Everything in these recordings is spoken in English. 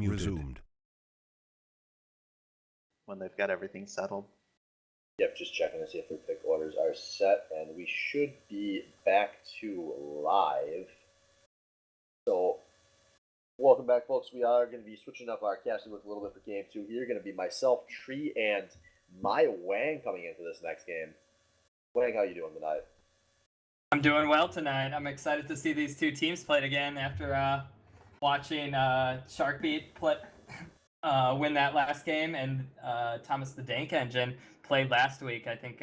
resumed. When they've got everything settled. Yep, just checking to see if their pick orders are set, and we should be back to live. So, welcome back, folks. We are going to be switching up our casting look a little bit for Game 2 here. Going to be myself, Tree, and my Wang coming into this next game. Wang, how you doing tonight? I'm doing well tonight. I'm excited to see these two teams play again after watching Sharkbeat win that last game, and Thomas the Dank Engine played last week. I think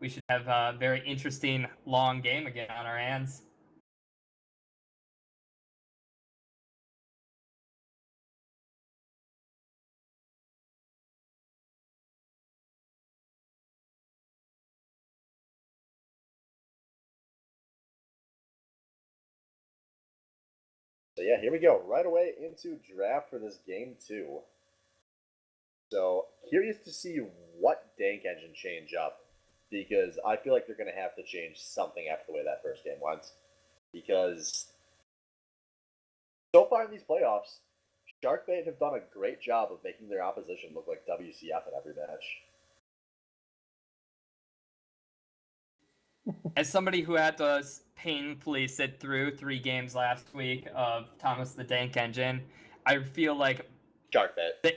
we should have a very interesting long game again on our hands. So yeah, here we go. Right away into draft for this Game 2. So, curious to see what Dank Engine change up, because I feel like they're going to have to change something after the way that first game went. Because so far in these playoffs, Sharkbait have done a great job of making their opposition look like WCF in every match. As somebody who had to painfully sit through 3 games last week of Thomas the Dank Engine, I feel like Sharkbait.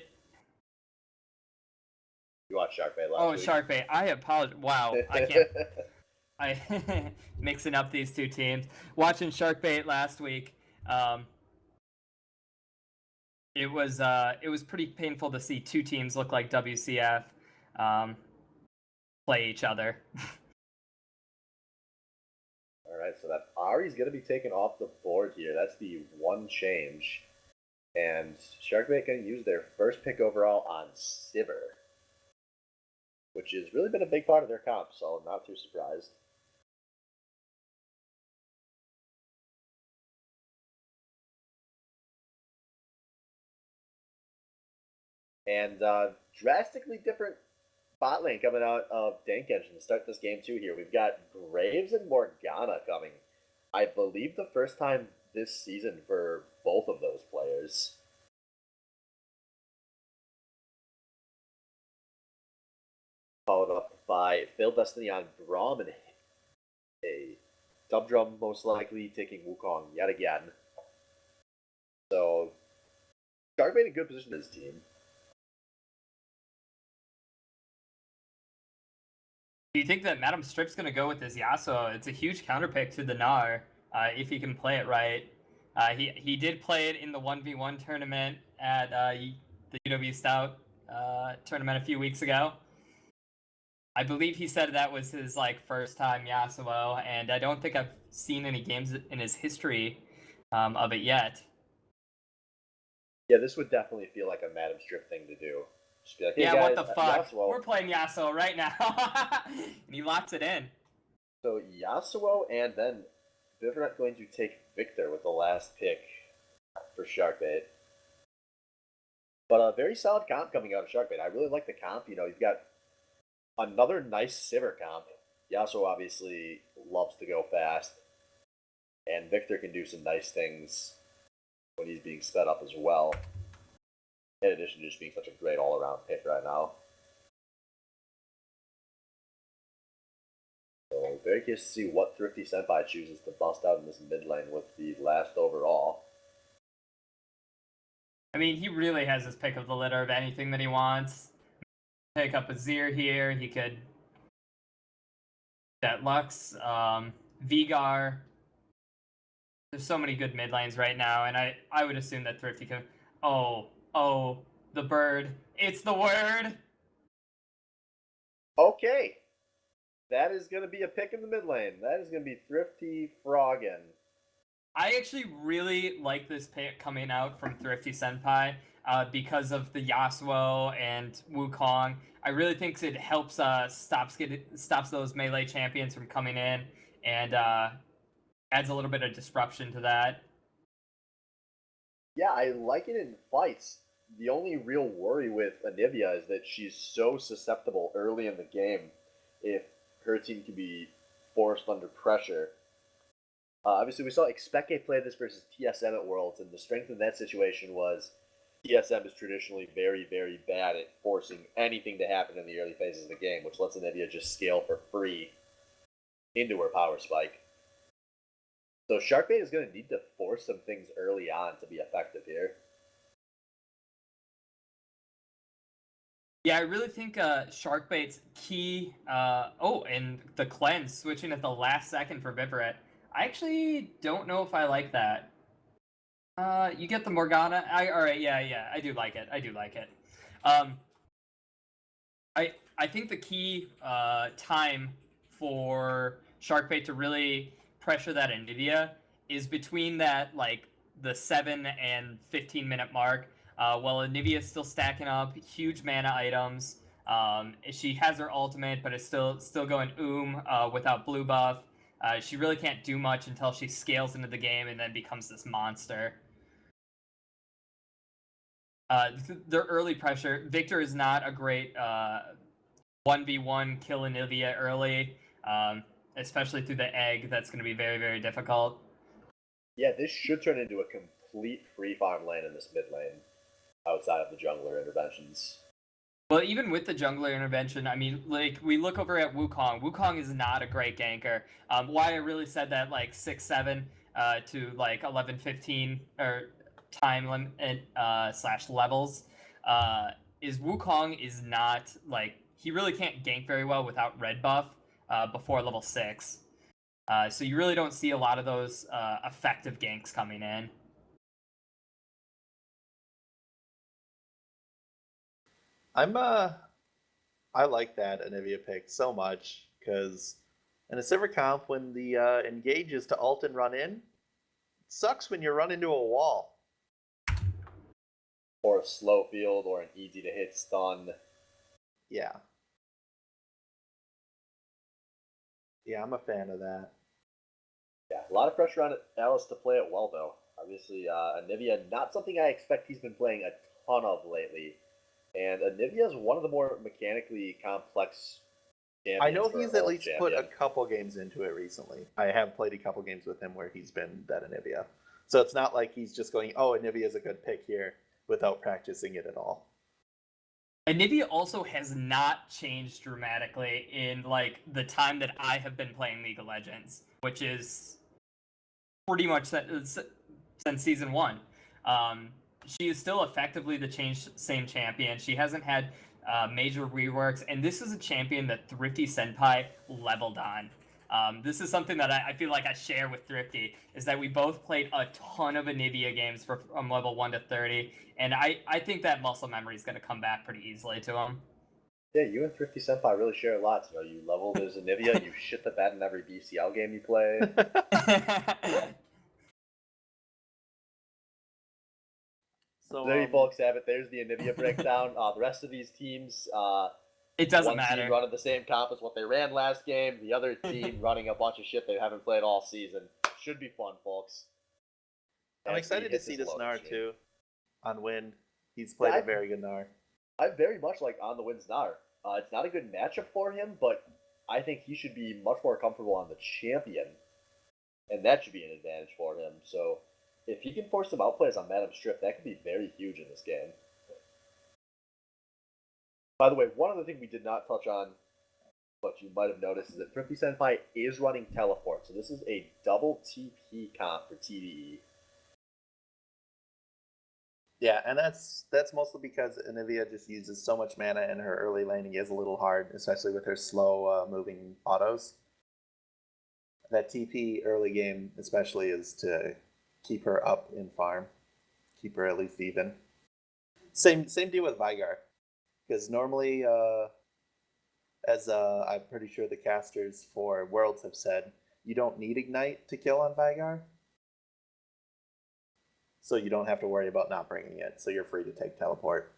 You watched Sharkbait last week? Oh, Sharkbait. I apologize. Wow, I can't. I mixing up these two teams. Watching Sharkbait last week, it was pretty painful to see two teams look like WCF play each other. All right, so that Ari's going to be taken off the board here. That's the one change. And Sharkbait going to use their first pick overall on Sivir, which has really been a big part of their comp, so I'm not too surprised. And drastically different bot lane coming out of Dank Engine to start this Game 2 here. We've got Graves and Morgana coming. I believe the first time this season for both of those players. Followed up by Failed Destiny on Braum and a Dub Drum most likely taking Wukong yet again. So, Sharkbait in a good position as a team. Do you think that Madam Strip's going to go with this Yasuo? It's a huge counterpick to the Gnar, if he can play it right. He did play it in the 1v1 tournament at the UW Stout tournament a few weeks ago. I believe he said that was his first time Yasuo, and I don't think I've seen any games in his history of it yet. Yeah, this would definitely feel like a Madam Strip thing to do. Just be like, hey yeah, guys, what the fuck? Yasuo. We're playing Yasuo right now. And he locks it in. So Yasuo, and then Vivrant going to take Victor with the last pick for Sharkbait. But a very solid comp coming out of Sharkbait. I really like the comp. You know, you've got another nice Sivir comp. Yasuo obviously loves to go fast. And Victor can do some nice things when he's being sped up as well. In addition to just being such a great all-around pick right now. So very curious to see what Thrifty Senpai chooses to bust out in this mid lane with the last overall. I mean, he really has his pick of the litter of anything that he wants. Pick up a Azir here. He could that Lux, Vigar. There's so many good mid lanes right now, and I would assume that Thrifty could. Oh, the bird. It's the word. Okay. That is going to be a pick in the mid lane. That is going to be Thrifty Froggen. I actually really like this pick coming out from Thrifty Senpai because of the Yasuo and Wukong. I really think it helps stops those melee champions from coming in and adds a little bit of disruption to that. Yeah, I like it in fights. The only real worry with Anivia is that she's so susceptible early in the game if her team can be forced under pressure. Obviously, we saw Expecke play this versus TSM at Worlds, and the strength in that situation was TSM is traditionally very, very bad at forcing anything to happen in the early phases of the game, which lets Anivia just scale for free into her power spike. So Sharkbait is going to need to force some things early on to be effective here. Yeah, I really think Sharkbait's key. And the cleanse switching at the last second for Vivaret. I actually don't know if I like that. You get the Morgana. All right, yeah, I do like it. I think the key time for Sharkbait to really pressure that Anivia is between that like the 7 and 15-minute mark. While Anivia's still stacking up huge mana items. She has her ultimate, but it's still going without blue buff. She really can't do much until she scales into the game and then becomes this monster. Their early pressure. Victor is not a great 1v1 kill Anivia early, especially through the egg. That's going to be very, very difficult. Yeah, this should turn into a complete free farm lane in this mid lane, outside of the jungler interventions. Well, even with the jungler intervention, I mean, like, we look over at Wukong. Wukong is not a great ganker. Why I really said that, like, 6-7 to, like, 11-15, or time limit / levels, is Wukong is not, like, he really can't gank very well without red buff before level 6. So you really don't see a lot of those effective ganks coming in. I like that Anivia pick so much because in a silver comp, when the engage is to ult and run in, it sucks when you run into a wall. Or a slow field, or an easy to hit stun. Yeah. Yeah, I'm a fan of that. Yeah, a lot of pressure on Alice to play it well, though. Obviously, Anivia, not something I expect he's been playing a ton of lately. And Anivia is one of the more mechanically complex champions. I know for he's an at old least champion. put a couple games into it recently. I have played a couple games with him where he's been that Anivia. So it's not like he's just going, oh, Anivia is a good pick here without practicing it at all. Anivia also has not changed dramatically in like the time that I have been playing League of Legends, which is pretty much since season 1. She is still effectively the same champion. She hasn't had major reworks, and this is a champion that Thrifty Senpai leveled on. This is something that I feel like I share with Thrifty, is that we both played a ton of Anivia games from level 1 to 30, and I think that muscle memory is going to come back pretty easily to him. Yeah, you and Thrifty Senpai really share a lot. You know, you leveled as Anivia, you shit the bed in every BCL game you play. So there you folks have it. There's the Anivia breakdown. The rest of these teams, It doesn't one matter. team running the same comp as what they ran last game. The other team running a bunch of shit they haven't played all season. Should be fun, folks. I'm And excited to hit see this this load Gnar machine. too on Wind. He's played Yeah, a very good Gnar. I very much like on the wins Gnar. It's not a good matchup for him, but I think he should be much more comfortable on the champion, and that should be an advantage for him. So if he can force some outplays on Madam Strip, that could be very huge in this game. By the way, one other thing we did not touch on, but you might have noticed, is that Thrifty Senpai is running Teleport. So this is a double TP comp for TDE. Yeah, and that's mostly because Anivia just uses so much mana, and her early laning is a little hard, especially with her slow moving autos. That TP early game, especially, is to keep her up in farm, keep her at least even. Same deal with Vigar, because normally, as I'm pretty sure the casters for Worlds have said, you don't need Ignite to kill on Vigar. So you don't have to worry about not bringing it, so you're free to take Teleport.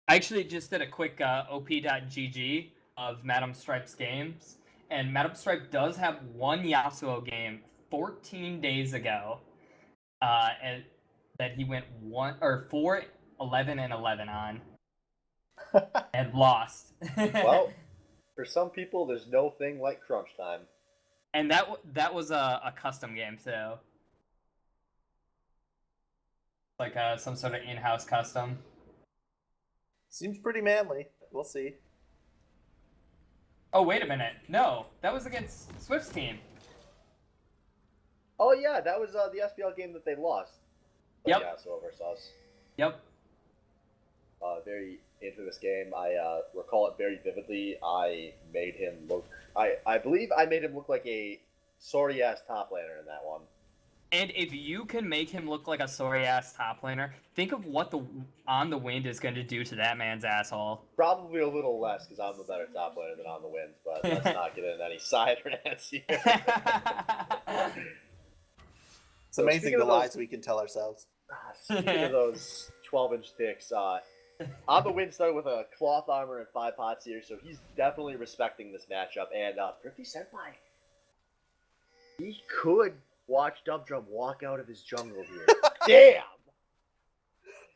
I actually just did a quick op.gg of Madam Stripe's games, and Madam Stripe does have one Yasuo game 14 days ago, and that he went 4, 11, and 11 on, and lost. Well, for some people, there's no thing like crunch time. And that was a custom game too. Like some sort of in-house custom. Seems pretty manly. We'll see. Oh, wait a minute. No, that was against Swift's team. Oh yeah, that was the SBL game that they lost. But Yep. Yeah, so versus us. Yep. Very infamous game. I recall it very vividly. I made him look. I believe I made him look like a sorry ass top laner in that one. And if you can make him look like a sorry-ass top laner, think of what the On the Wind is going to do to that man's asshole. Probably a little less because I'm a better top laner than On the Wind, but let's not get into any side rants here. It's amazing the lies we can tell ourselves. Speaking of those 12-inch dicks, On the Wind started with a cloth armor and 5 pots here, so he's definitely respecting this matchup. And Thrifty Senpai, he could watch Dubdrum walk out of his jungle here. Damn!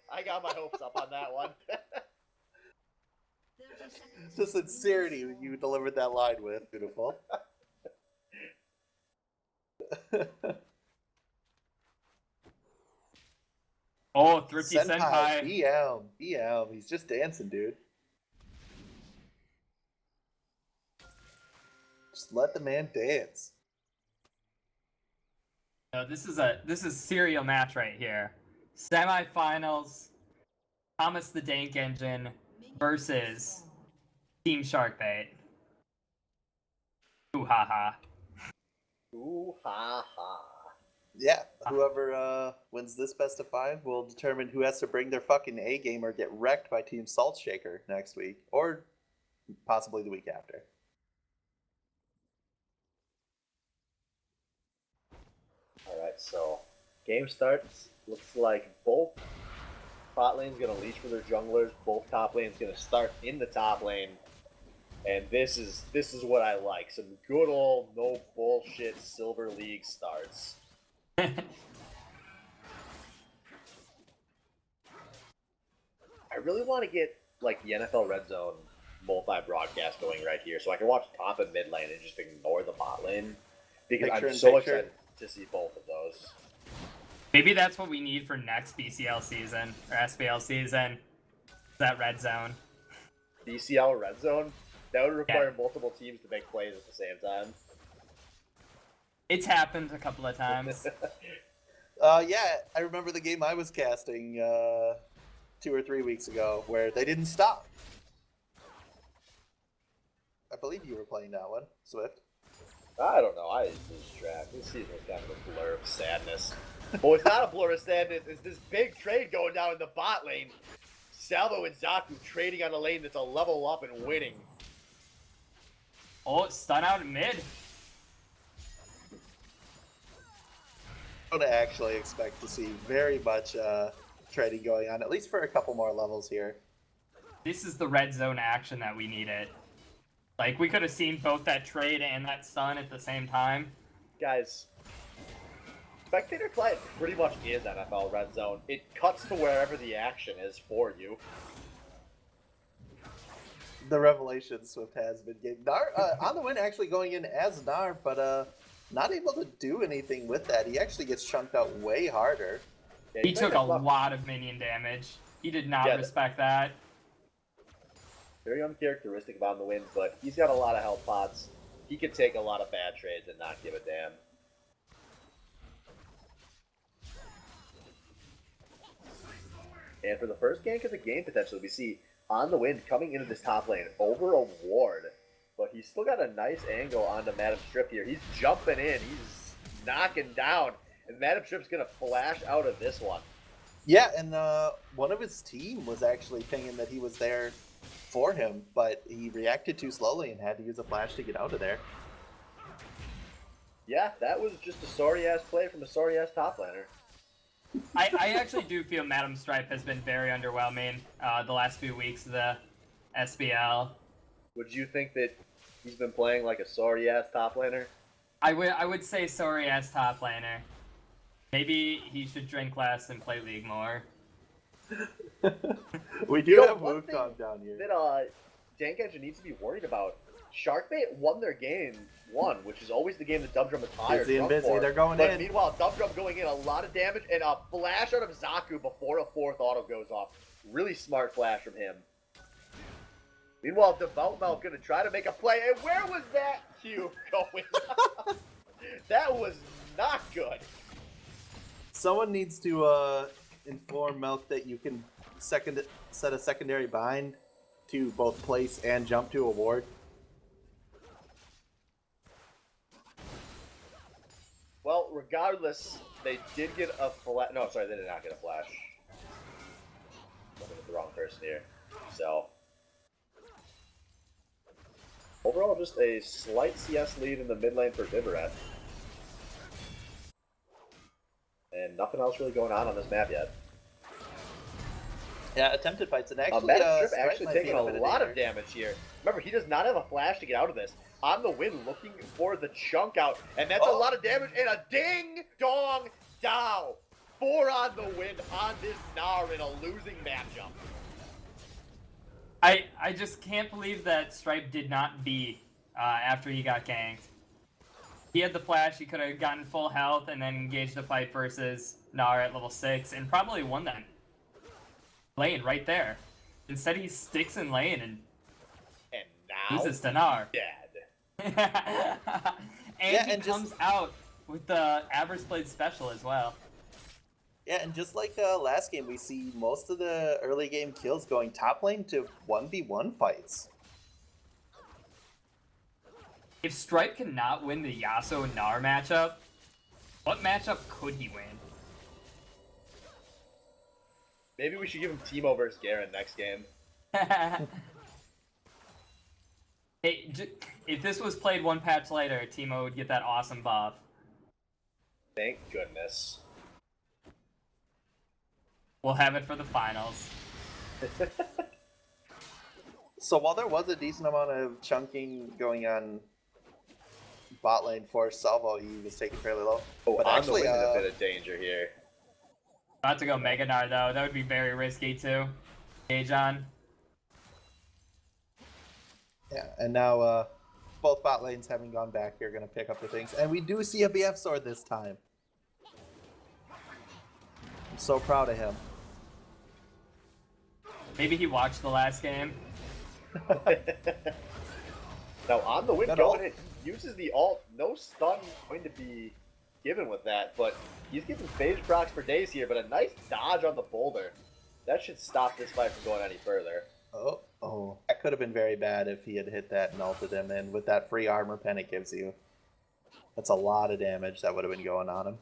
I got my hopes up on that one. The sincerity you delivered that line with. Beautiful. Oh, Thrifty Senpai. BM. He's just dancing, dude. Just let the man dance. No, this is serial match right here. Semifinals. Thomas the Dank Engine versus Team Sharkbait. HooHa. Ooh ha ha. Yeah, whoever wins this best of 5 will determine who has to bring their fucking A game or get wrecked by Team Salt Shaker next week, or possibly the week after. Alright, so game starts. Looks like both bot lane's gonna leash for their junglers, both top lane's gonna start in the top lane. And this is what I like. Some good old no bullshit Silver League starts. I really want to get like the NFL Red Zone multi-broadcast going right here, so I can watch top and mid lane and just ignore the bot lane because I'm so excited to see both of those. Maybe that's what we need for next BCL season or SBL season. That red zone. BCL Red Zone? That would require multiple teams to make plays at the same time. It's happened a couple of times. Yeah, I remember the game I was casting 2 or 3 weeks ago where they didn't stop. I believe you were playing that one, Swift. I don't know. I lose track. This season was kind of a blur of sadness. Well, it's not a blur of sadness. It's this big trade going down in the bot lane. Salvo and Zaku trading on a lane that's a level up and winning. Oh, stun out in mid. I would actually expect to see very much trading going on, at least for a couple more levels here. This is the red zone action that we needed. Like, we could have seen both that trade and that stun at the same time. Guys, Spectator Client pretty much is NFL Red Zone. It cuts to wherever the action is for you. The revelation Swift has been getting. Nar, On the Wind actually going in as Nar, but not able to do anything with that. He actually gets chunked out way harder. Yeah, He took a lot of minion damage. He did not respect that. Very uncharacteristic of On the Wind, but he's got a lot of health pots. He could take a lot of bad trades and not give a damn. And for the first gank of the game, potentially, we see On the Wind coming into this top lane over a ward. But he's still got a nice angle onto Madam Strip here. He's jumping in. He's knocking down. And Madam Strip's going to flash out of this one. Yeah, and one of his team was actually thinking that he was there for him, but he reacted too slowly and had to use a flash to get out of there. Yeah, that was just a sorry-ass play from a sorry-ass top laner. I actually do feel Madam Stripe has been very underwhelming the last few weeks of the SBL. Would you think that he's been playing like a sorry-ass top laner? I would say sorry-ass top laner. Maybe he should drink less and play League more. We do have Wukong down here. That Dank Engine needs to be worried about Sharkbait won their game 1, which is always the game that Dub Drum is tired. Busy and busy, they're going but in. Meanwhile, Dub Drum going in, a lot of damage, and a flash out of Zaku before a 4th auto goes off. Really smart flash from him. Meanwhile, Devout Mouth going to try to make a play, and where was that Q going? That was not good. Someone needs to inform Milk that you can set a secondary bind to both place and jump to a ward. Well, regardless, they did get a flash. No, sorry, they did not get a flash. I'm looking at the wrong person here. So, overall, just a slight CS lead in the mid lane for Vivaret. And nothing else really going on this map yet. Yeah, attempted fights, and actually, Madam Strip Stripe actually might be taking in a bit lot of danger. damage here. Remember, he does not have a flash to get out of this. On the win, looking for the chunk out, and that's a lot of damage, and a ding-dong dow. 4 on the win on this Gnar in a losing matchup. I just can't believe that Stripe did not beat after he got ganked. He had the flash, he could have gotten full health and then engaged the fight versus Gnar at level 6 and probably won that lane right there. Instead he sticks in lane and now loses to Gnar. dead. And he comes out with the Average Blade special as well. Yeah, and just like last game, we see most of the early game kills going top lane to 1v1 fights. If Stripe cannot win the Yasuo and Gnar matchup, what matchup could he win? Maybe we should give him Teemo versus Garen next game. Hey, if this was played one patch later, Teemo would get that awesome buff. Thank goodness. We'll have it for the finals. So while there was a decent amount of chunking going on bot lane for Salvo, he was taken fairly low. Oh, but on actually, the win is a bit of danger here. About to go Mega Gnar though, that would be very risky too. Gage on. yeah, and now both bot lanes having gone back here are going to pick up the things. And we do see a BF sword this time. I'm so proud of him. Maybe he watched the last game. Now on the win Good going ult. in, he uses the ult. No stun going to be given with that, but he's getting phase procs for days here, but a nice dodge on the boulder. That should stop this fight from going any further. Oh, that could have been very bad if he had hit that and ulted him, and with that free armor pen it gives you, that's a lot of damage that would have been going on him.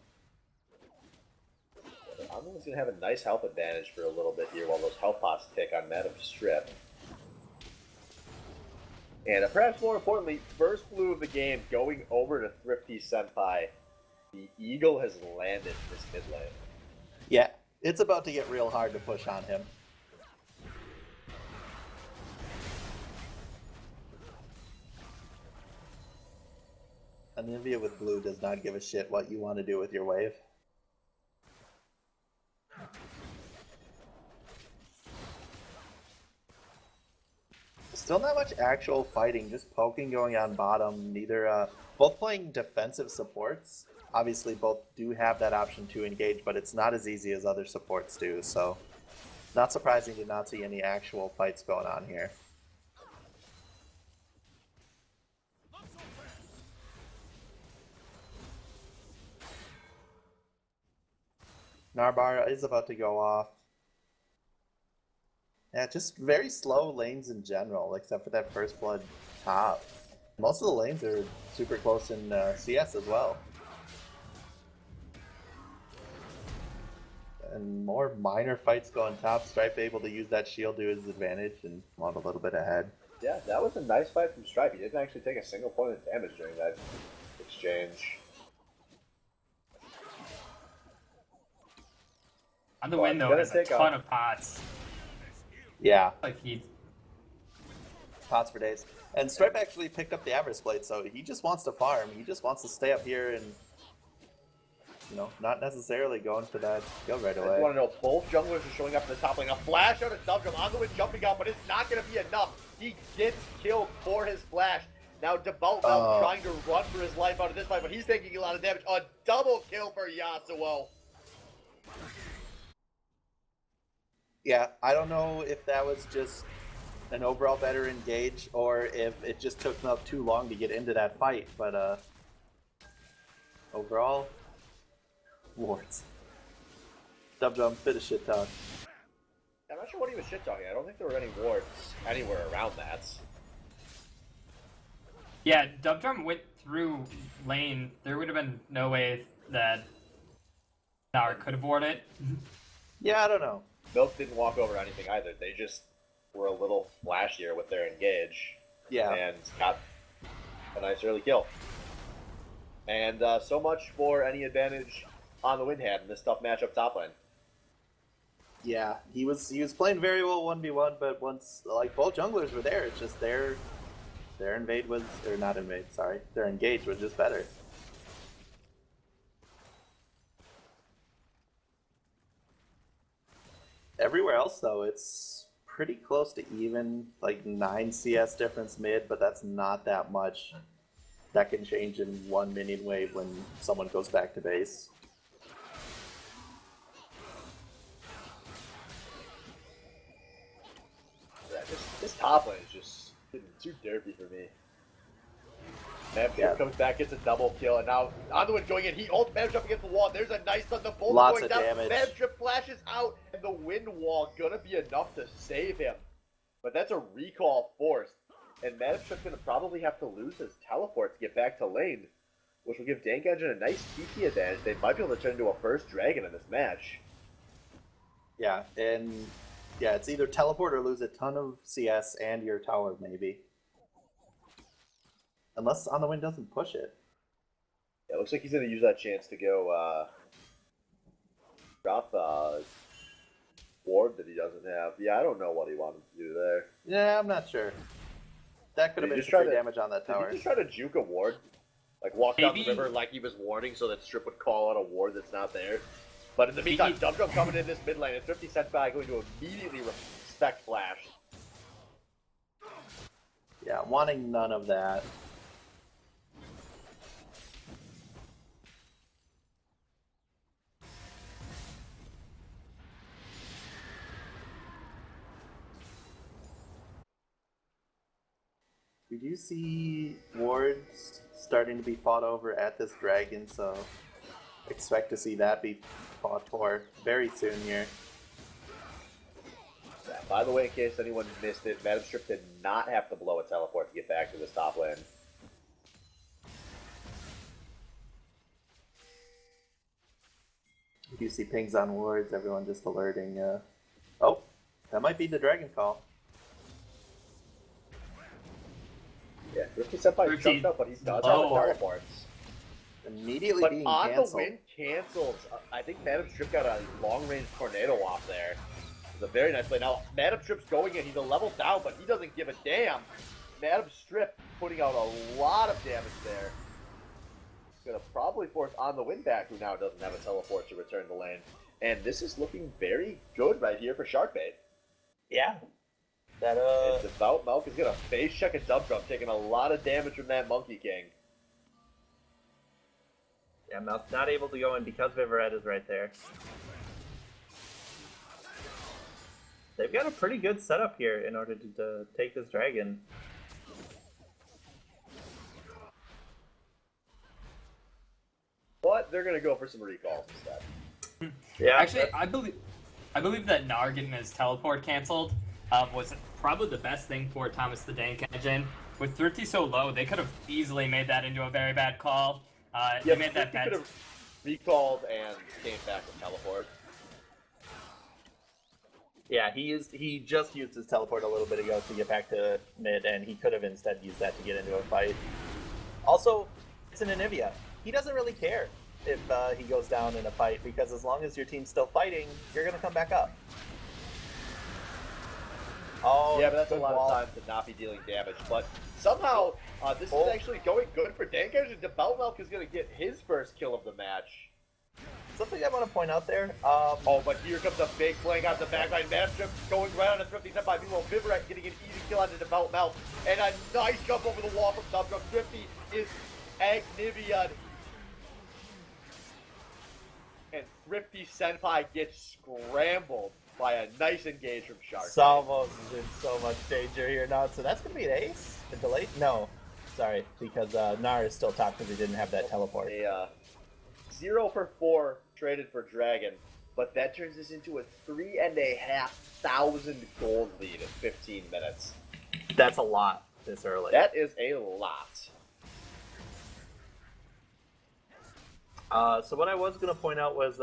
Amulin's going to have a nice health advantage for a little bit here while those health pots tick on Madam Strip. And perhaps more importantly, first blue of the game going over to Thrifty Senpai. The Eagle has landed this mid lane. Yeah, it's about to get real hard to push on him. Anivia with blue does not give a shit what you want to do with your wave. Still not much actual fighting, just poking going on bottom. Neither, both playing defensive supports. Obviously, both do have that option to engage, but it's not as easy as other supports do. So, not surprising to not see any actual fights going on here. Narbar is about to go off. Yeah, just very slow lanes in general, except for that first blood top. Most of the lanes are super close in CS as well. And more minor fights going top. Stripe able to use that shield to his advantage and come out a little bit ahead. Yeah, that was a nice fight from Stripe. He didn't actually take a single point of damage during that exchange. On the Well, win though, gonna has a take ton off. of pots. Yeah, Like he pots for days. And Stripe actually picked up the Average Blade, so he just wants to farm. He just wants to stay up here and, you know, not necessarily going for that kill right I away. want to know, both junglers are showing up in the top lane. A flash out of Dubdrum on the way jumping out, but it's not going to be enough. He gets killed for his flash. Now Debault trying to run for his life out of this fight, but he's taking a lot of damage. A double kill for Yasuo. Yeah, I don't know if that was just an overall better engage or if it just took them too long to get into that fight, but overall, wards. Dum bit of shit talk. I'm not sure what he was shit talking. I don't think there were any wards anywhere around that. Yeah, Dum went through lane. There would have been no way that Nar could have warded it. Yeah, I don't know. Milk didn't walk over anything either. They just were a little flashier with their engage. Yeah. And got a nice early kill. And so much for any advantage on the win had in this tough matchup top lane. Yeah, he was playing very well 1v1, but once like both junglers were there, it's just their invade was, or not invade, sorry, their engage was just better. Everywhere else though, it's pretty close to even, like 9 CS difference mid, but that's not that much. That can change in 1 minion wave when someone goes back to base. Yeah, this top lane is just too derpy for me. Mavtrip comes back, gets a double kill, and now Onduin going in. He ults Mavtrip against the wall. There's a nice stun. The bolt Lots going of down. damage. Mavtrip flashes out, and the wind wall gonna be enough to save him. But that's a recall forced, and Mavtrip's gonna probably have to lose his teleport to get back to lane, which will give Dank Engine a nice TP advantage. They might be able to turn into a first dragon in this match. Yeah, and yeah, it's either teleport or lose a ton of CS and your tower, maybe. Unless On the Wind doesn't push it. Yeah, it looks like he's going to use that chance to go drop ward that he doesn't have. Yeah, I don't know what he wanted to do there. Yeah, I'm not sure. That could have Did been he just try free to- damage on that Did tower. he just try to juke a ward? Like walk down the Maybe- river like he was warning so that Strip would call out a ward that's not there? But in the meantime, Maybe- Dum coming in this mid lane, and Thrifty Senpai going to immediately respect Flash. Yeah, wanting none of that. We do see wards starting to be fought over at this dragon, so expect to see that be fought for very soon here. Yeah, by the way, in case anyone missed it, Madam Strip did not have to blow a teleport to get back to this top lane. We do see pings on wards, everyone just alerting. Oh, that might be the dragon call. Yeah, Thrifty Senpai Thrifty jumped up, but he does have low. the teleports. Immediately But being on canceled. the wind cancels, I think Madam Strip got a long-range tornado off there. It's a very nice play. Now, Madam Strip's going in. He's a level down, but he doesn't give a damn. Madam Strip putting out a lot of damage there. Gonna probably force On the Wind back, who now doesn't have a teleport to return the lane. And this is looking very good right here for Sharkbait. Yeah. That And Devout Milk is gonna face check a Dum taking a lot of damage from that Monkey King. Yeah, Mouse not able to go in because Vivaret is right there. They've got a pretty good setup here in order to take this dragon. But they're gonna go for some recalls instead. Yeah, Actually, I believe that Nar getting his teleport canceled was probably the best thing for Thomas the Dank Engine. With Thrifty so low, they could have easily made that into a very bad call. They made that He bad. could have recalled and came back with teleport. yeah, he just used his teleport a little bit ago to get back to mid, and he could have instead used that to get into a fight. Also, it's an Anivia. He doesn't really care if he goes down in a fight, because as long as your team's still fighting, you're gonna come back up. Oh, Yeah, but that's a good lot wall. of time to not be dealing damage. But somehow, this is actually going good for Dankers, and Devout Milk is going to get his first kill of the match. something I want to point out there. Oh, but here comes a big flank out the backline. Master going right on a Thrifty sent by Milo. Vivorek getting an easy kill on the developed mouth. And a nice jump over the wall from Dubdrum. Thrifty is Agnivian. And Thrifty Senpai gets scrambled by a nice engage from Shark. Salvo's is in so much danger here now. So that's going to be an ace? A delay? No. Sorry, because Nar is still top because he didn't have that teleport. A 0 for 4 traded for Dragon, but that turns this into a 3,500 gold lead in 15 minutes. That's a lot this early. That is a lot. So what I was going to point out was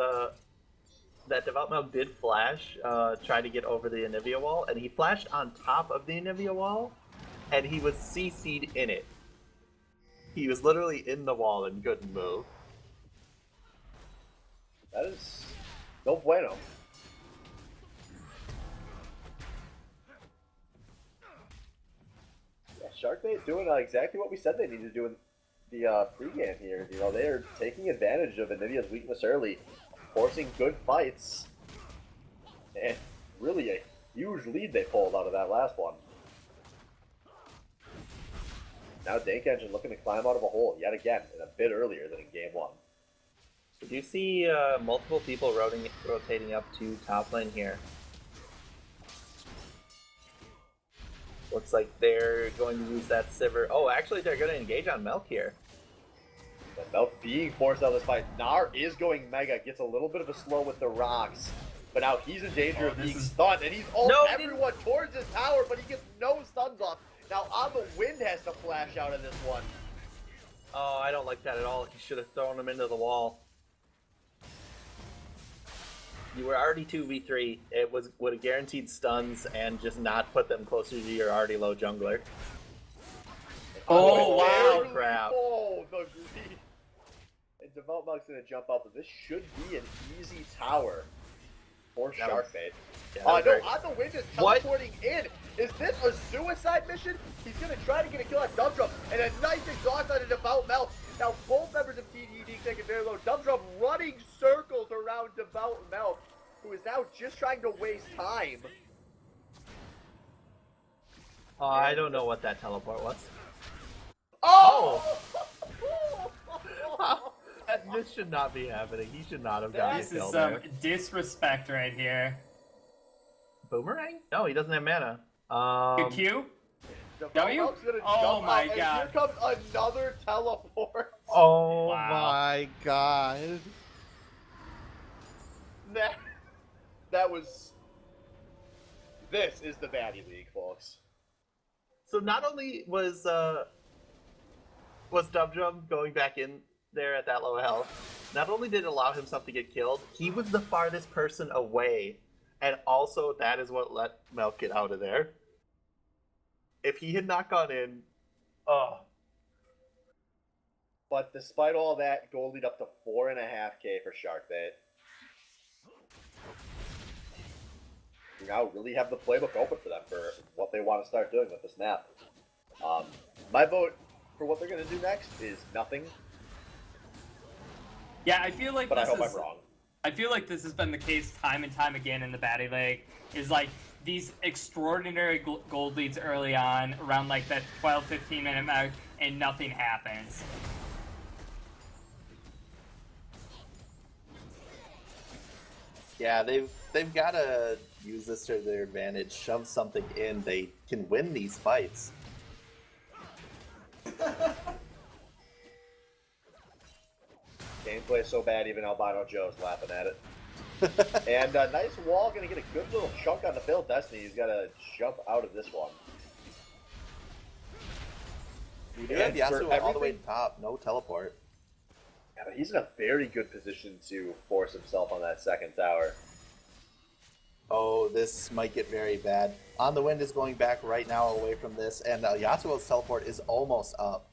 that Development did flash, try to get over the Anivia wall, and he flashed on top of the Anivia wall, and he was CC'd in it. He was literally in the wall and couldn't move. That is no bueno. Yeah, Sharkbait doing exactly what we said they needed to do in the pregame here. You know, they are taking advantage of Anivia's weakness early, forcing good fights, and really a huge lead they pulled out of that last one. Now Dank Engine looking to climb out of a hole yet again, and a bit earlier than in game 1. Did you see multiple people rotating up to top lane here? Looks like they're going to use that Sivir. Oh, actually, they're going to engage on Milk here. The Milk being forced out of this fight. Nar is going Mega, gets a little bit of a slow with the rocks, but now he's in danger of being stunned, and he's everyone towards his tower, but he gets no stuns off. Now On the Wind has to flash out of this one. Oh, I don't like that at all. He should have thrown him into the wall. You were already 2v3. It would have guaranteed stuns and just not put them closer to your already low jungler. Oh, wow. Crap. Oh, the greed. And Development's going to jump up, but this should be an easy tower for Sharkbait. No, On the Wind is teleporting in. Is this a suicide mission? He's going to try to get a kill on Dubdrum, and a nice exhaust on a Devout Melt. Now both members of TDE taking very low. Dubdrum running circles around Devout Melt, who is now just trying to waste time. I don't know what that teleport was. Oh! This should not be happening. He should not have gotten This killed is some there. disrespect right here. Boomerang? No, he doesn't have mana. Good Q? W? Oh my god. Here comes another teleport. Oh Wow. my god. That was... This is the Baddie League, folks. So not only was Dubdrum going back in there at that low health, not only did it allow himself to get killed, he was the farthest person away. And also, that is what let Melk get out of there. If he had not gone in, oh. But despite all that, gold lead up to 4.5k for Sharkbait. You now really have the playbook open for them for what they want to start doing with this map. My vote for what they're going to do next is nothing. Yeah, I feel like But I this hope is... I'm wrong. I feel like this has been the case time and time again in the Baddie League, is like these extraordinary gold leads early on, around like that 12-15 minute mark, and nothing happens. Yeah, they've got to use this to their advantage, shove something in. They can win these fights. Gameplay is so bad, even Albino Joe's laughing at it. And nice wall, gonna get a good little chunk on the Phil Destiny. He's got to jump out of this one. We do have Yasuo all the way top, no teleport. Yeah, but he's in a very good position to force himself on that second tower. Oh, this might get very bad. On the Wind is going back right now away from this, and Yasuo's teleport is almost up.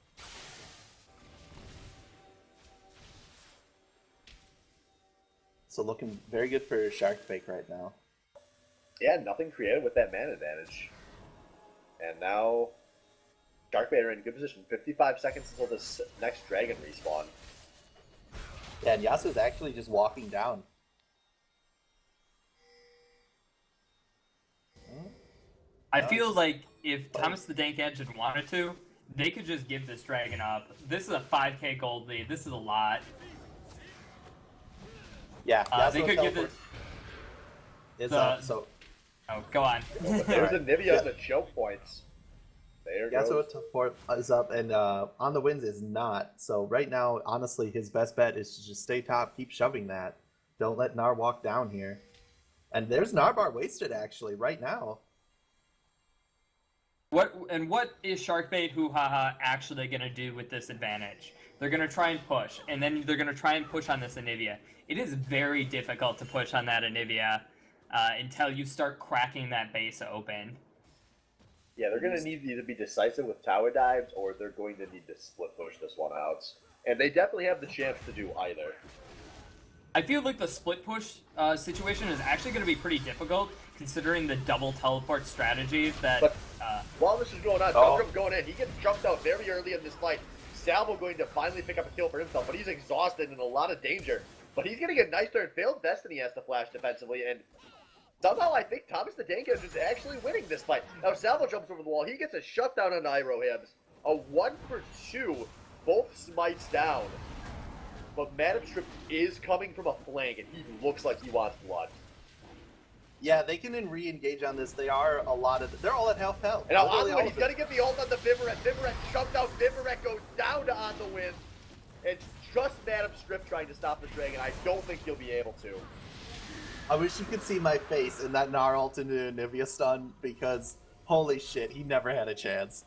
So looking very good for Sharkbait right now. Yeah, nothing created with that mana advantage. And now Sharkbait are in good position. 55 seconds until this next dragon respawn. Yeah, and Yasuo's actually just walking down. I No, feel it's- like if Thomas the Dank Engine wanted to, they could just give this dragon up. This is a 5k gold lead. This is a lot. Yeah, They Yasuo could give teleport this. is up, so Oh, go on. But there's Alright. Anivia Yeah. and the choke points. There Yasuo goes. teleport is up, and on the wins is not. So right now, honestly, his best bet is to just stay top, keep shoving that. Don't let Nar walk down here. And there's Narbar wasted actually right now. What is Sharkbait HooHa actually gonna do with this advantage? They're gonna try and push, and then they're gonna try and push on this Anivia. It is very difficult to push on that Anivia until you start cracking that base open. Yeah, they're going to need to either be decisive with tower dives, or they're going to need to split push this one out. And they definitely have the chance to do either. I feel like the split push situation is actually going to be pretty difficult, considering the double teleport strategy that... But while this is going on, Oh. Pilgrim going in. He gets jumped out very early in this fight. Salvo going to finally pick up a kill for himself, but he's exhausted and in a lot of danger. But he's getting a nice turn. Failed Destiny has to flash defensively, and somehow I think Thomas the Dank is actually winning this fight. Now Salvo jumps over the wall. He gets a shutdown on Iroh Hibbs. A 1-for-2, both smites down. But Madam Strip is coming from a flank, and he looks like he wants blood. Yeah, they can re-engage on this. They are a lot of. They're all at half health. And now on Literally the all win, of he's them. going to get the ult on the Vivaret. Vivaret jumped out. Vivaret goes down to on the win. It's just Madam Strip trying to stop the dragon. I don't think he'll be able to. I wish you could see my face in that Nar ult into Anivia stun because holy shit, he never had a chance.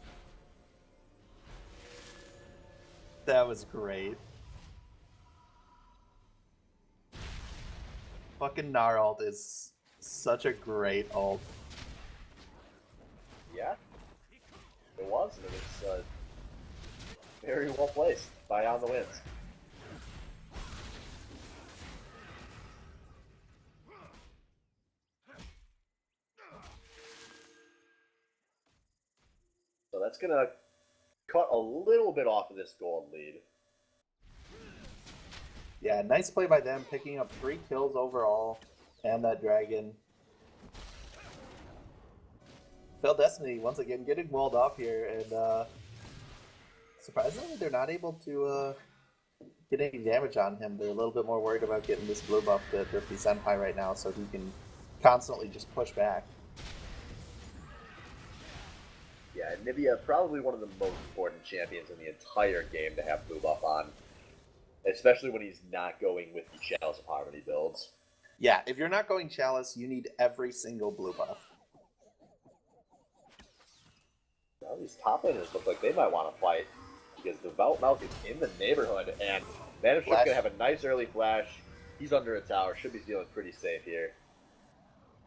That was great. Fucking Nar ult is such a great ult. Yeah, it was. And it was very well placed by On the Winds. So that's going to cut a little bit off of this gold lead. Yeah, nice play by them, picking up 3 kills overall, and that dragon. Failed Destiny once again getting walled off here, and surprisingly they're not able to get any damage on him. They're a little bit more worried about getting this blue buff to Thrifty Senpai right now, so he can constantly just push back. Yeah, Nivea probably one of the most important champions in the entire game to have blue buff on. Especially when he's not going with the Chalice of Harmony builds. Yeah, if you're not going Chalice, you need every single blue buff. Now these top laners look like they might want to fight. Because Devout Mouth is in the neighborhood, and Manish's Flash. going to have a nice early flash. He's under a tower, should be feeling pretty safe here.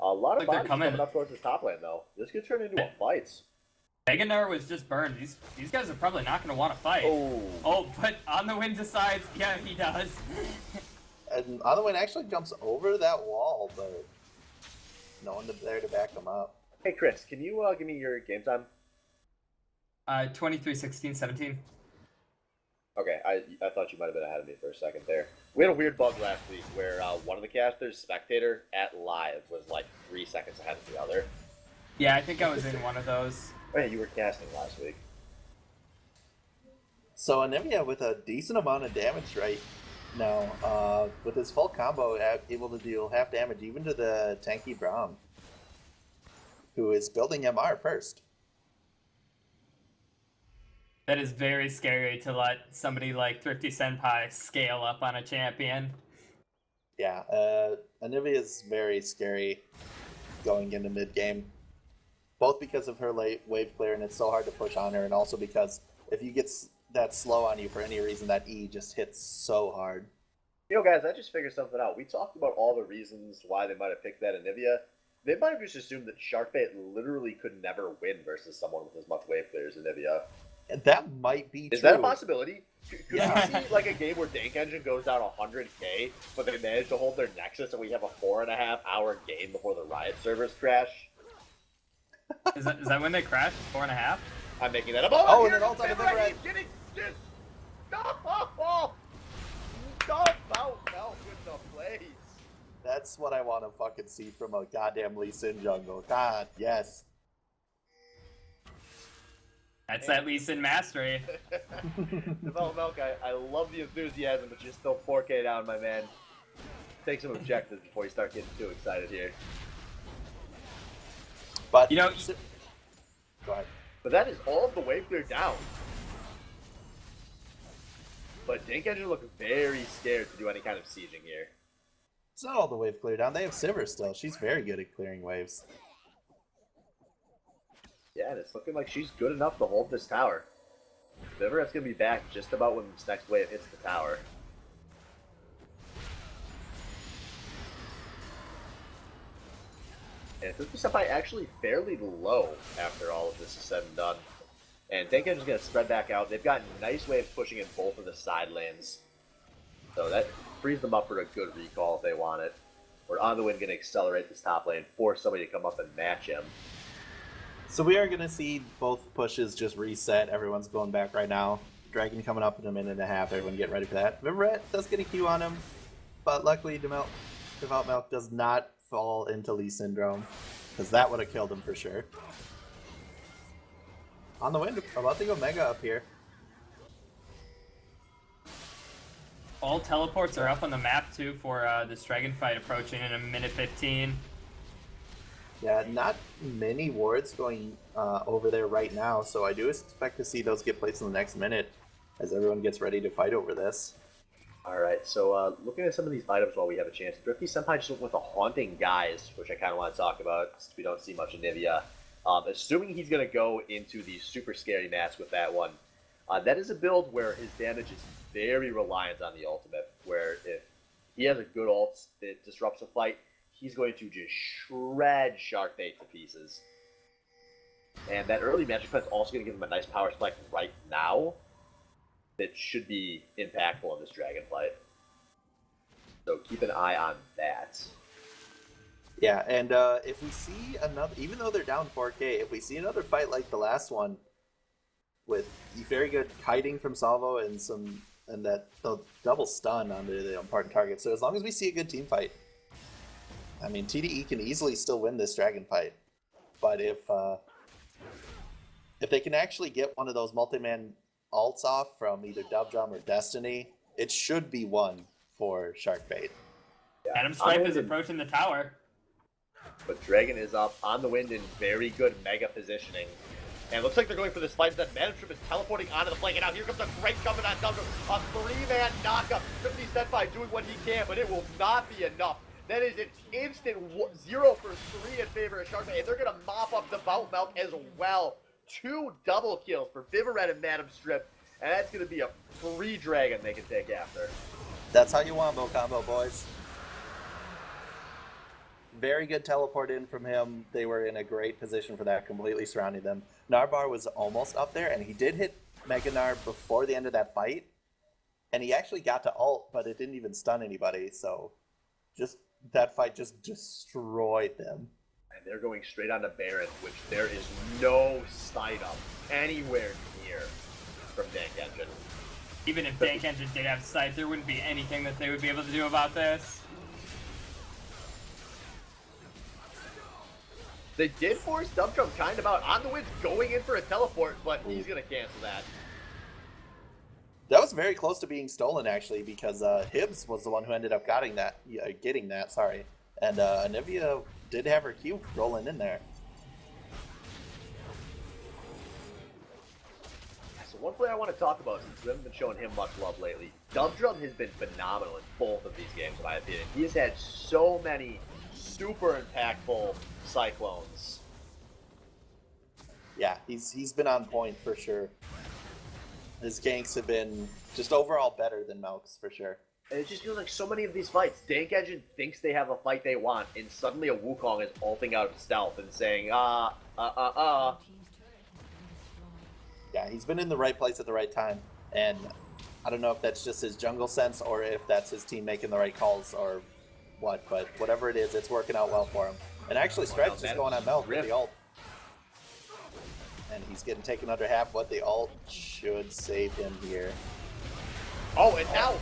A lot of Like they're bodies coming. coming up towards his top lane, though. This could turn into a fight. Meganar was just burned. These guys are probably not going to want to fight. Oh, but On the Wind decides, yeah, he does. And Otherwin actually jumps over that wall, but no one there to back him up. Hey, Chris, can you give me your game time? 23, 16, 17. Okay, I thought you might have been ahead of me for a second there. We had a weird bug last week where one of the casters, Spectator, at live was like 3 seconds ahead of the other. Yeah, I think I was in one of those. Oh yeah, you were casting last week. So Anemia with a decent amount of damage right now, with his full combo, able to deal half damage even to the tanky Braum, who is building MR first. That is very scary to let somebody like Thrifty Senpai scale up on a champion. Yeah, Anivia is very scary going into mid game, both because of her late wave clear and it's so hard to push on her, and also because if you get that slow on you for any reason, that E just hits so hard. You know, guys, I just figured something out. We talked about all the reasons why they might have picked that Anivia. They might have just assumed that Sharkbait literally could never win versus someone with as much wave clear as Anivia. And that might be Is true. that a possibility? Could Yeah. we see like a game where Dank Engine goes down 100k, but they manage to hold their Nexus and we have a 4.5-hour game before the Riot servers crash? Is that when they crash? 4.5? I'm making that up. Oh, and here an ult on the Vivaret, Vivaret. he's getting this. No! Stop out now with the plays. That's what I want to fucking see from a goddamn Lee Sin jungle. God, yes. That's that Lee Sin mastery. Develop Milk, I love the enthusiasm, but you're still 4K down, my man. Take some objectives before you start getting too excited here. But You know, go ahead. But that is all of the wave clear down. But Dank Engine look very scared to do any kind of sieging here. It's not all the wave clear down. They have Sivir still. She's very good at clearing waves. Yeah, and it's looking like she's good enough to hold this tower. Viveret's going to be back just about when this next wave hits the tower. And 50% fight actually fairly low after all of this is said and done. And Dank Engine's going to spread back out. They've got nice waves pushing in both of the side lanes. So that frees them up for a good recall if they want it. We're on the wind going to accelerate this top lane, force somebody to come up and match him. So we are going to see both pushes just reset. Everyone's going back right now. Dragon coming up in a minute and a half. Everyone get ready for that. Viveret does get a Q on him, but luckily Devout Milk does not fall into Lee Syndrome, because that would have killed him for sure. On the wind, about to go Mega up here. all teleports are up on the map too for this dragon fight approaching in a minute 15. Yeah, not many wards going over there right now, so I do expect to see those get placed in the next minute as everyone gets ready to fight over this. Alright, so looking at some of these items while we have a chance, Thrifty Senpai just went with the Haunting Guise, which I kind of want to talk about since we don't see much of Nivea. Assuming he's going to go into the super scary mask with that one. That is a build where his damage is very reliant on the ultimate, where if he has a good ult that disrupts a fight, he's going to just shred Sharkbait to pieces. And that early magic play is also going to give him a nice power spike right now that should be impactful in this dragon fight. So keep an eye on that. Yeah, and if we see another, even though they're down 4K, if we see another fight like the last one, with very good kiting from Salvo and the double stun onto the important target. So as long as we see a good team fight, I mean, TDE can easily still win this dragon fight. But if they can actually get one of those multi-man ults off from either Dubdrum or Destiny, it should be one for Sharkbait. Yeah. Adam Stripe is approaching the tower. But Dragon is up on the wind in very good mega positioning. And it looks like they're going for this fight. That Madam Strip is teleporting onto the flank. And now here comes a great coming on Dubdrum. A three-man knockup. 50 Senpai doing what he can, but it will not be enough. That is an instant 0 for 3 in favor of Sharkbait. And they're going to mop up the Bout Milk as well. 2 double kills for Vivaret and Madam Strip. And that's going to be a free dragon they can take after. That's how you wombo combo, boys. Very good teleport in from him. They were in a great position for that, completely surrounding them. Narbar was almost up there, and he did hit Mega Nar before the end of that fight. And he actually got to ult, but it didn't even stun anybody, so that fight just destroyed them. And they're going straight on to Baron, which there is no sight up anywhere near from Dank Engine. Even if Dank Engine did have sight, there wouldn't be anything that they would be able to do about this. They did force Dubdrum kind of out on the wind, going in for a teleport, but he's going to cancel that. That was very close to being stolen, actually, because Hibbs was the one who ended up getting that. And Anivia did have her Q rolling in there. So one player I want to talk about, since we haven't been showing him much love lately, Dubdrum has been phenomenal in both of these games, in my opinion. He has had so many super impactful Cyclones. Yeah, he's been on point for sure. His ganks have been just overall better than Melk's for sure. And it just feels like so many of these fights, Dank Engine thinks they have a fight they want, and suddenly a Wukong is ulting out of stealth and saying, Yeah, he's been in the right place at the right time, and I don't know if that's just his jungle sense or if that's his team making the right calls or what, but whatever it is, it's working out well for him. And actually, Stripes is going on Melk with the ult. And he's getting taken under half, but the ult should save him here. Oh, and now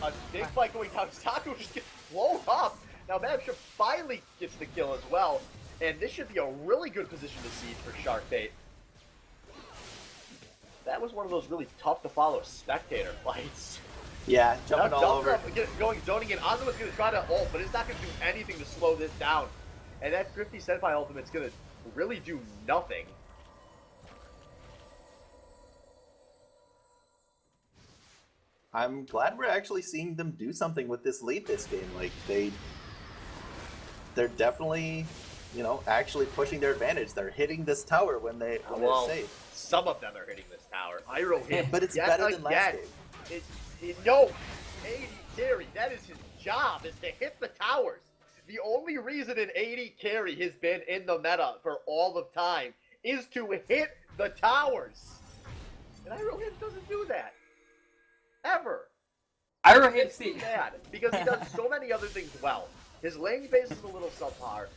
a big fight going down. Taco just gets blown up. Now Madam Strip finally gets the kill as well. And this should be a really good position to siege for Sharkbait. That was one of those really tough to follow spectator fights. Yeah, jumping all over. Zoning in. Ozma's going to try to ult, but it's not going to do anything to slow this down. And that Thrifty Senpai ultimate's going to really do nothing. I'm glad we're actually seeing them do something with this lead this game. Like, they're definitely, you know, actually pushing their advantage. They're hitting this tower when they're safe. Some of them are hitting this tower. Iroh hit, but it's better than last game. No, AD carry, that is his job, is to hit the towers. The only reason an AD carry has been in the meta for all of time is to hit the towers. And Iroh hit doesn't do that. Ever. Iroh hits the... bad, because he does so many other things well. His lane phase is a little subpar,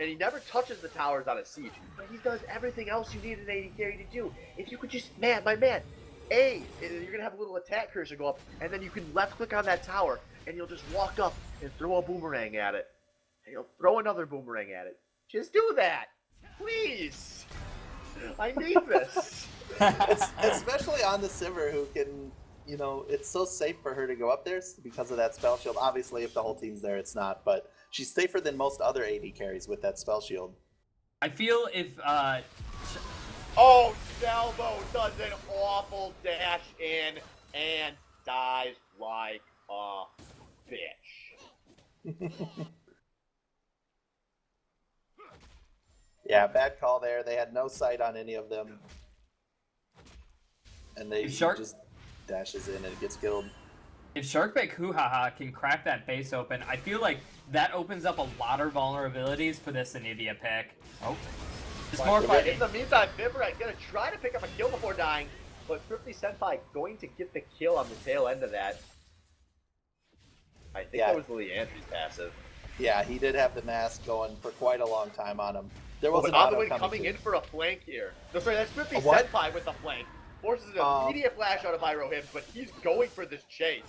and he never touches the towers on a siege. But he does everything else you need an AD carry to do. If you could just, you're gonna have a little attack cursor go up, and then you can left click on that tower, and you'll just walk up and throw a boomerang at it. And you'll throw another boomerang at it. Just do that, please. I need this. Especially on the Sivir, who can, you know, it's so safe for her to go up there because of that spell shield. Obviously, if the whole team's there, it's not, but she's safer than most other AD carries with that spell shield. I feel if Oh, Salvo does an awful dash in and dies like a bitch. Yeah, bad call there. They had no sight on any of them. And they just dashes in and it gets killed. If Sharkbait HooHa can crack that base open, I feel like that opens up a lot of vulnerabilities for this Anivia pick. Oh. Just more fighting. In the meantime, Viverite gonna try to pick up a kill before dying, but Thrifty Senpai going to get the kill on the tail end of that. I think that was the Leandry's passive. Yeah, he did have the mask going for quite a long time on him. There was an Otherwin coming in for a flank here. No, sorry, that's Thrifty Senpai with the flank. Forces an immediate flash out of Iroh Hibbs, but he's going for this chase.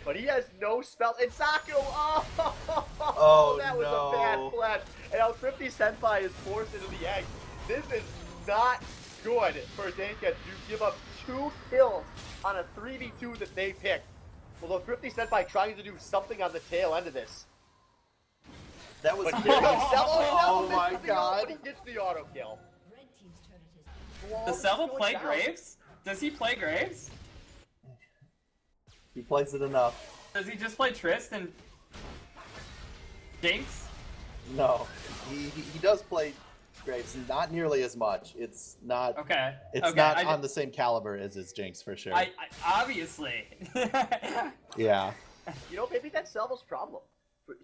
But he has no spell. And Saku! Oh, that was a bad flash. And now Thrifty Senpai is forced into the egg. This is not good for Danka to give up 2 kills on a 3v2 that they picked. Although Thrifty Senpai trying to do something on the tail end of this. That was oh my god. But he gets the auto kill. Does Selva play Graves? Does he play Graves? He plays it enough. Does he just play Trist and Jinx? No, he does play Graves, not nearly as much. It's not. Okay. It's not on the same caliber as his Jinx for sure. I obviously. Yeah. You know, maybe that's Selva's problem.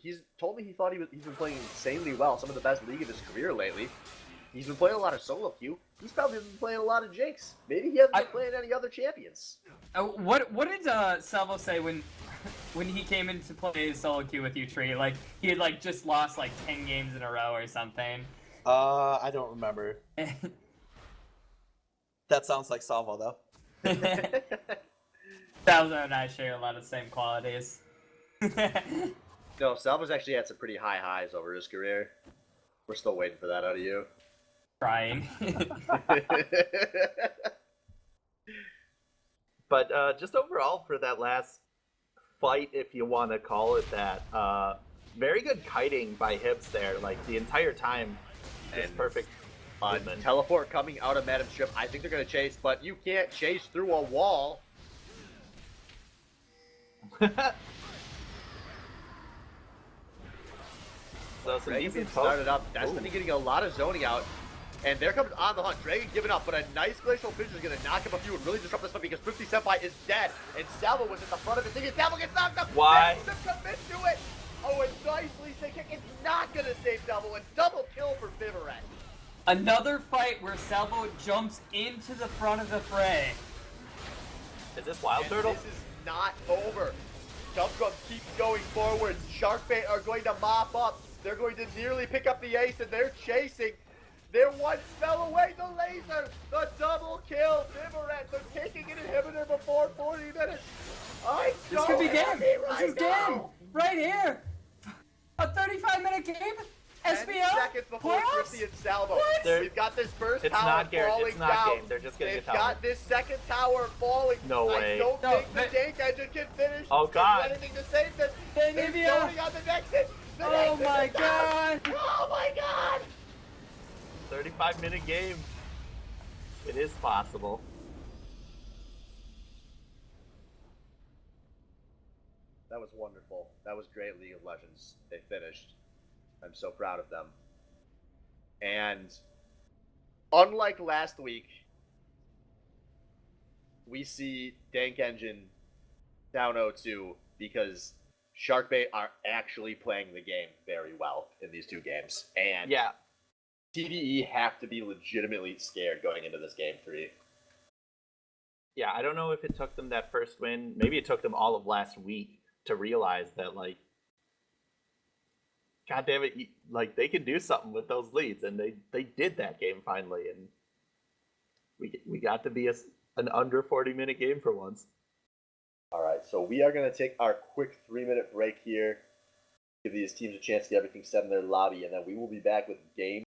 He's told me he's been playing insanely well, some of the best league of his career lately. He's been playing a lot of solo queue. He's probably been playing a lot of Jinx. Maybe he hasn't been playing any other champions. What did Salvo say when he came in to play solo queue with you, Tree? Like he had like just lost like 10 games in a row or something. I don't remember. That sounds like Salvo though. Salvo and I share a lot of the same qualities. No, Salvo's actually had some pretty high highs over his career. We're still waiting for that out of you. Trying. But just overall for that last fight, if you want to call it that, very good kiting by Hibbs there. Like the entire time, just perfect. Teleport coming out of Madam Strip. I think they're gonna chase, but you can't chase through a wall. So some Dragon started up. Destiny getting a lot of zoning out. And there comes On the Hunt. Dragon giving up, but a nice Glacial Fissure is going to knock up a few and really disrupt this fight because Thrifty Senpai is dead. And Salvo was at the front of it thinking Salvo gets knocked up. Why? Commit to it. Oh, and nicely kick. It's not going to save Salvo. And double kill for Viverette. Another fight where Salvo jumps into the front of the fray. Is this Wild Turtle? This is not over. Jump Club keeps going forwards. Sharkbait are going to mop up. They're going to nearly pick up the ace, and they're chasing. Their one fell away. The laser. The double kill. Vivaret. They're taking an inhibitor before 40 minutes. I'm This so could be game. happy right This is now. game. Right here. A 35-minute game. 10 SBL. seconds before Playoffs? Thrifty and Salvo. They're- We've got this first It's tower not Garrett. falling It's not down. game. They're just gonna They've get tower. got this second tower falling. No way. I don't No, think the but- Dank Engine can finish. Oh, God. Anything to save this. They They're need you. zoning on the next hit. The Oh next hit my is down. god. Oh my god. 35-minute game. It is possible. That was wonderful. That was great League of Legends. They finished. I'm so proud of them. And unlike last week, we see Dank Engine down 0-2 because Sharkbait are actually playing the game very well in these two games. And Yeah. TDE have to be legitimately scared going into this game 3. Yeah, I don't know if it took them that first win. Maybe it took them all of last week to realize that, like, God damn it, like, they can do something with those leads, and they did that game finally, and we got to be an under 40-minute game for once. All right, so we are going to take our quick 3-minute break here, give these teams a chance to get everything set in their lobby, and then we will be back with game